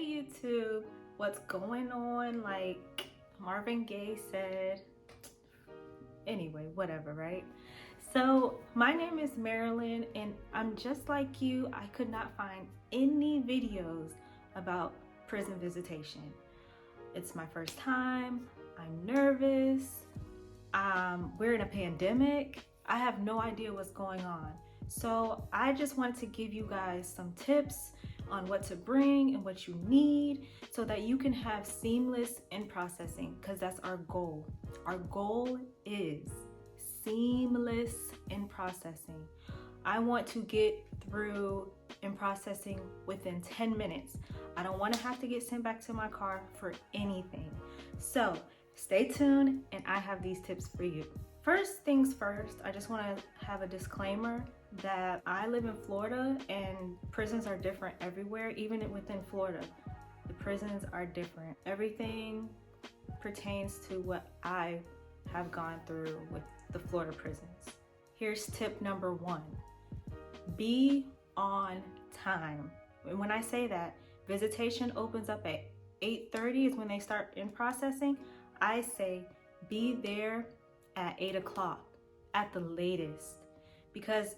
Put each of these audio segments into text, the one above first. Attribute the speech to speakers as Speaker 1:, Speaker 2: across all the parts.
Speaker 1: Hey YouTube, what's going on? Like Marvin Gaye said. Anyway, whatever, right? So my name is Marilyn and I'm just like you. I could not find any videos about prison visitation. It's my first time. I'm nervous. We're in a pandemic. I have no idea what's going on. So I just wanted to give you guys some tips on what to bring and what you need so that you can have seamless in processing, because that's our goal. Our goal is seamless in processing. I want to get through in processing within 10 minutes. I don't want to have to get sent back to my car for anything. So stay tuned and I have these tips for you. First things first, I just want to have a disclaimer that I live in Florida and prisons are different everywhere, even within Florida. The prisons are different. Everything pertains to what I have gone through with the Florida prisons. Here's tip number 1. Be on time. And when I say that, visitation opens up at 8:30 is when they start in processing. I say be there at 8 o'clock at the latest, because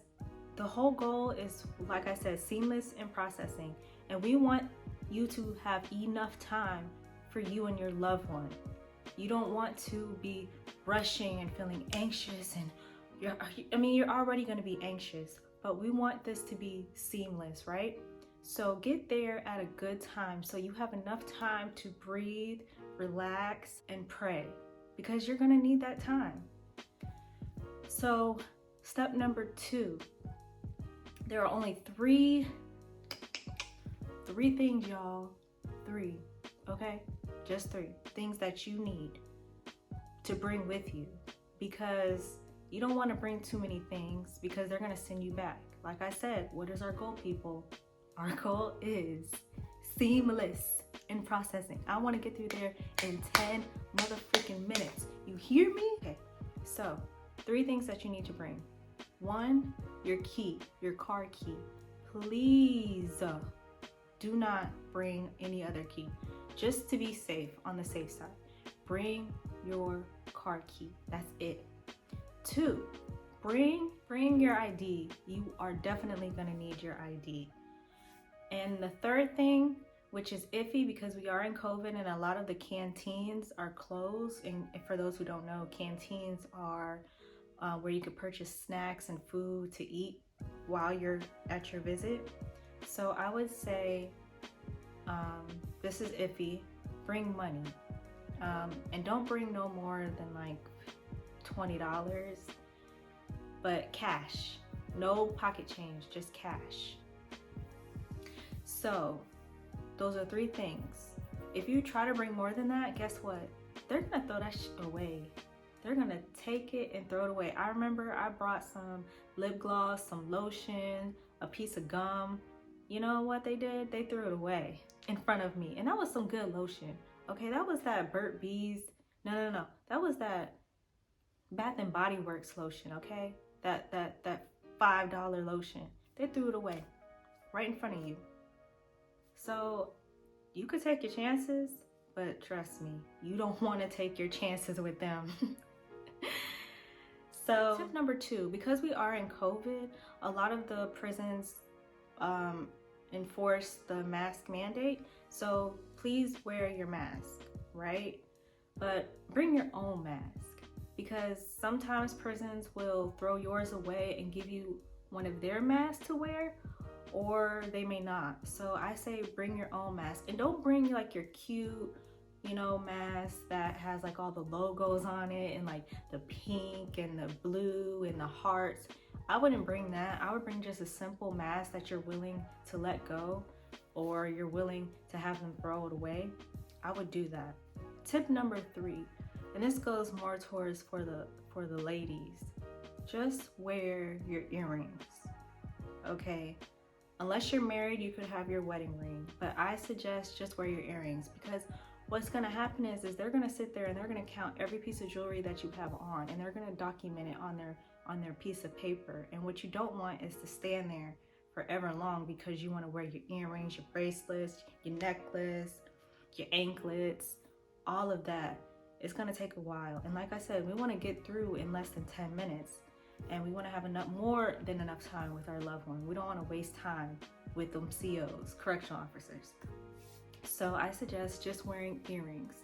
Speaker 1: the whole goal is, like I said, seamless in processing, and we want you to have enough time for you and your loved one. You don't want to be rushing and feeling anxious, and you're already going to be anxious, but we want this to be seamless, right? So get there at a good time so you have enough time to breathe, relax, and pray, because you're going to need that time. So step number 2, there are only three things, y'all. 3, okay? Just 3 things that you need to bring with you, because you don't want to bring too many things because they're going to send you back. Like I said, what is our goal, people? Our goal is seamless in processing. I want to get through there in 10 motherfucking minutes. You hear me? Okay, so 3 things that you need to bring. 1, your key, your car key. Please do not bring any other key. Just to be safe, on the safe side, bring your car key. That's it. 2, bring your ID. You are definitely gonna need your ID. And the 3rd thing, which is iffy because we are in COVID and a lot of the canteens are closed. And for those who don't know, canteens are where you could purchase snacks and food to eat while you're at your visit. So I would say, this is iffy, bring money. And don't bring no more than like $20, but cash. No pocket change, just cash. So those are 3 things. If you try to bring more than that, guess what? They're gonna throw that shit away. They're gonna take it and throw it away. I remember I brought some lip gloss, some lotion, a piece of gum. You know what they did? They threw it away in front of me. And that was some good lotion. Okay, that was that Burt Bees. No. That was that Bath and Body Works lotion, okay? That $5 lotion. They threw it away right in front of you. So you could take your chances, but trust me, you don't want to take your chances with them. So tip number 2, because we are in COVID, a lot of the prisons enforce the mask mandate. So please wear your mask, right? But bring your own mask, because sometimes prisons will throw yours away and give you one of their masks to wear, or they may not. So I say bring your own mask, and don't bring like your cute, mask that has like all the logos on it and like the pink and the blue and the hearts. I wouldn't bring that. I would bring just a simple mask that you're willing to let go, or you're willing to have them throw it away. I would do that. Tip number 3, and this goes more towards for the ladies. Just wear your earrings, okay? Unless you're married, you could have your wedding ring, but I suggest just wear your earrings, because what's gonna happen is they're gonna sit there and they're gonna count every piece of jewelry that you have on, and they're gonna document it on their piece of paper. And what you don't want is to stand there forever long because you want to wear your earrings, your bracelets, your necklace, your anklets, all of that. It's going to take a while. And like I said, we want to get through in less than 10 minutes. And we want to have more than enough time with our loved one. We don't want to waste time with them COs, correctional officers. So I suggest just wearing earrings.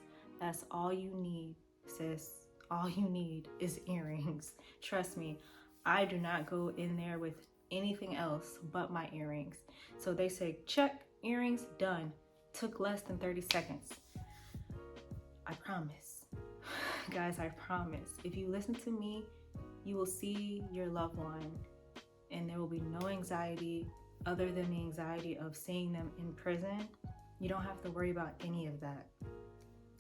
Speaker 1: That's all you need, sis. All you need is earrings. Trust me, I do not go in there with anything else but my earrings. So they say, check, earrings, done. Took less than 30 seconds. I promise. Guys, I promise. If you listen to me, you will see your loved one and there will be no anxiety other than the anxiety of seeing them in prison. You don't have to worry about any of that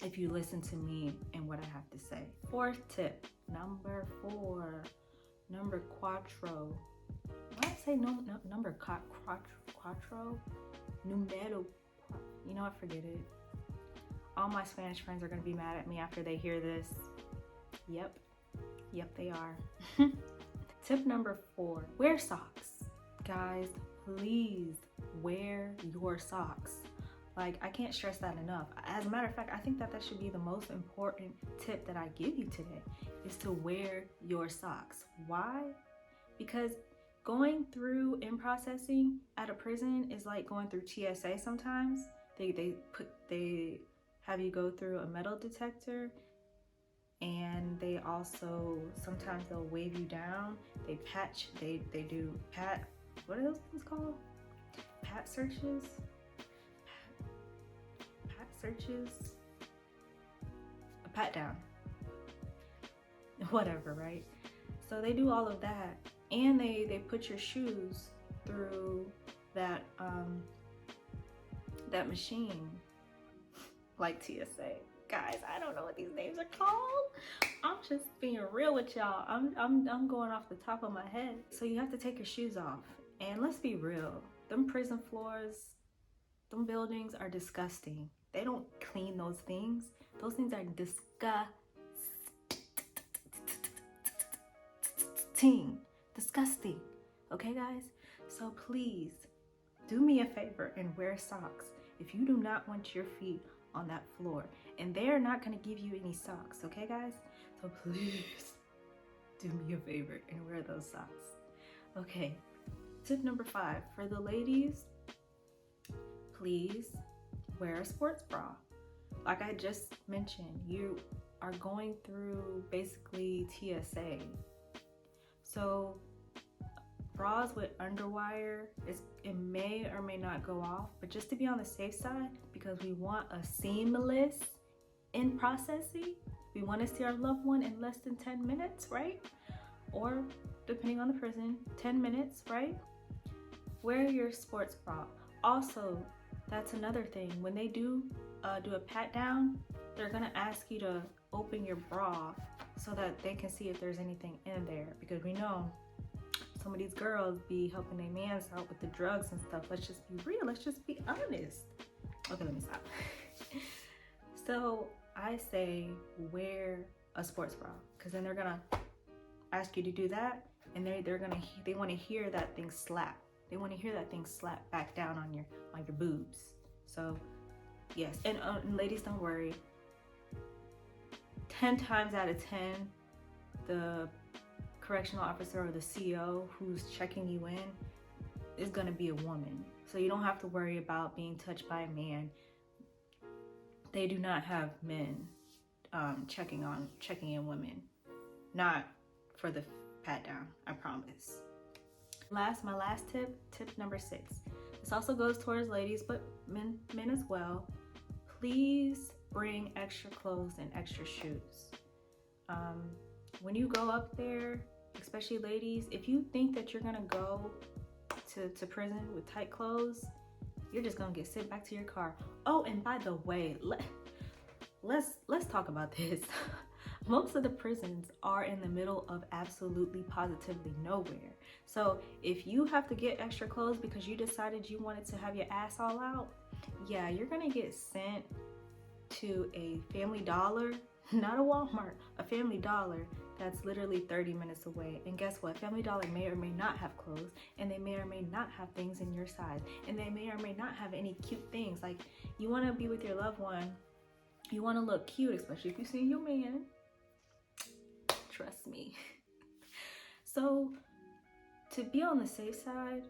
Speaker 1: if you listen to me and what I have to say. Fourth tip, number 4, number quattro. Why did I say number quattro? Numero, you know, I forget it. All my Spanish friends are gonna be mad at me after they hear this. Yep, they are. Tip number 4, wear socks. Guys, please wear your socks. Like, I can't stress that enough. As a matter of fact, I think that should be the most important tip that I give you today, is to wear your socks. Why? Because going through in processing at a prison is like going through TSA sometimes. They have you go through a metal detector, and they also, sometimes they'll wave you down. They do pat, what are those things called? Pat searches? A pat down, whatever, right? So they do all of that, and they put your shoes through that that machine, like TSA. Guys, I don't know what these names are called. I'm just being real with y'all. I'm going off the top of my head. So you have to take your shoes off, and let's be real, them prison floors, them buildings are disgusting. They don't clean those things. Those things are disgusting. Okay, guys? So please, do me a favor and wear socks if you do not want your feet on that floor. And they're not gonna give you any socks, okay, guys? So please, do me a favor and wear those socks. Okay, tip number 5, for the ladies, please wear a sports bra. Like I just mentioned, you are going through basically TSA. So bras with underwire, it may or may not go off, but just to be on the safe side, because we want a seamless in processing, we want to see our loved one in less than 10 minutes, right? Or depending on the prison, 10 minutes, right? Wear your sports bra. Also, that's another thing. When they do a pat down, they're gonna ask you to open your bra so that they can see if there's anything in there, because we know some of these girls be helping their mans out with the drugs and stuff. Let's just be real. Let's just be honest. Okay, let me stop. So I say wear a sports bra, because then they're gonna ask you to do that, and they want to hear that thing slap. They want to hear that thing slap back down on your boobs. So yes, and ladies, don't worry. 10 times out of 10, the correctional officer or the CO who's checking you in is gonna be a woman. So you don't have to worry about being touched by a man. They do not have men checking in women. Not for the pat down, I promise. My last tip number 6. This also goes towards ladies, but men as well. Please bring extra clothes and extra shoes. When you go up there, especially ladies, if you think that you're gonna go to prison with tight clothes, you're just gonna get sent back to your car. Oh, and by the way, let's talk about this. Most of the prisons are in the middle of absolutely positively nowhere. So if you have to get extra clothes because you decided you wanted to have your ass all out, yeah, you're gonna get sent to a Family Dollar, not a Walmart, a Family Dollar that's literally 30 minutes away. And guess what? Family Dollar may or may not have clothes, and they may or may not have things in your size, and they may or may not have any cute things. Like, you want to be with your loved one, you want to look cute, especially if you see your man. Trust me. So to be on the safe side,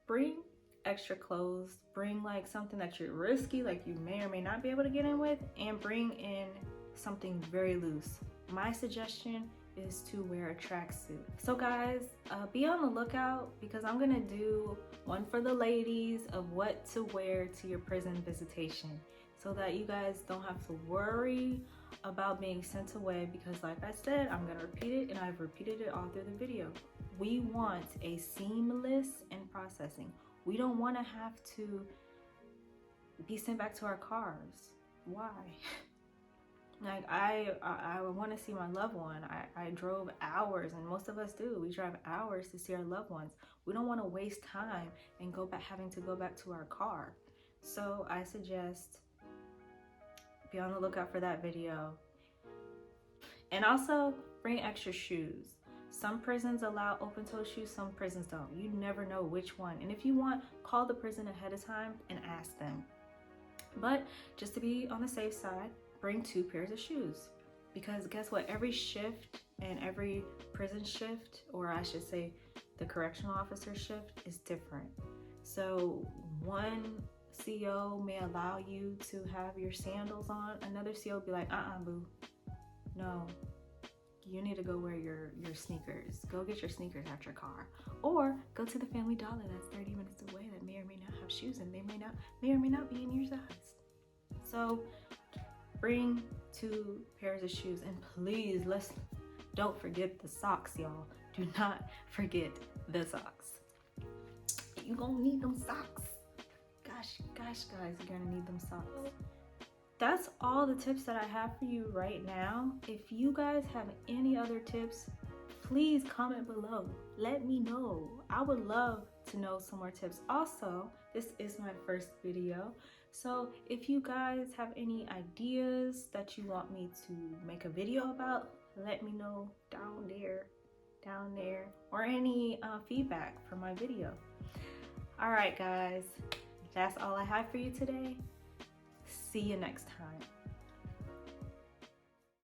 Speaker 1: bring extra clothes, bring like something that you're risky, like you may or may not be able to get in with, and bring in something very loose. My suggestion is to wear a tracksuit. So guys, be on the lookout, because I'm gonna do one for the ladies of what to wear to your prison visitation, so that you guys don't have to worry about being sent away, because like I said, I'm gonna repeat it, and I've repeated it all through the video. We want a seamless end processing. We don't want to have to be sent back to our cars. Why? Like, I want to see my loved one. I drove hours, and most of us do. We drive hours to see our loved ones. We don't want to waste time and having to go back to our car. So I suggest be on the lookout for that video. And also bring extra shoes. Some prisons allow open-toe shoes, some prisons don't. You never know which one. And if you want, call the prison ahead of time and ask them. But just to be on the safe side, bring 2 pairs of shoes. Because guess what? Every shift and every prison shift, or I should say the correctional officer shift, is different. So one CO may allow you to have your sandals on. Another CO will be like, boo. No. You need to go wear your sneakers. Go get your sneakers out your car. Or go to the Family Dollar that's 30 minutes away that may or may not have shoes, and they may or may not be in your size. So bring 2 pairs of shoes, and please don't forget the socks, y'all. Do not forget the socks. You gonna need them socks. Gosh, guys, you're gonna need them socks. That's all the tips that I have for you right now. If you guys have any other tips, please comment below. Let me know. I would love to know some more tips. Also, this is my first video, so if you guys have any ideas that you want me to make a video about, let me know down there, or any feedback for my video. All right, guys, that's all I have for you today. See you next time.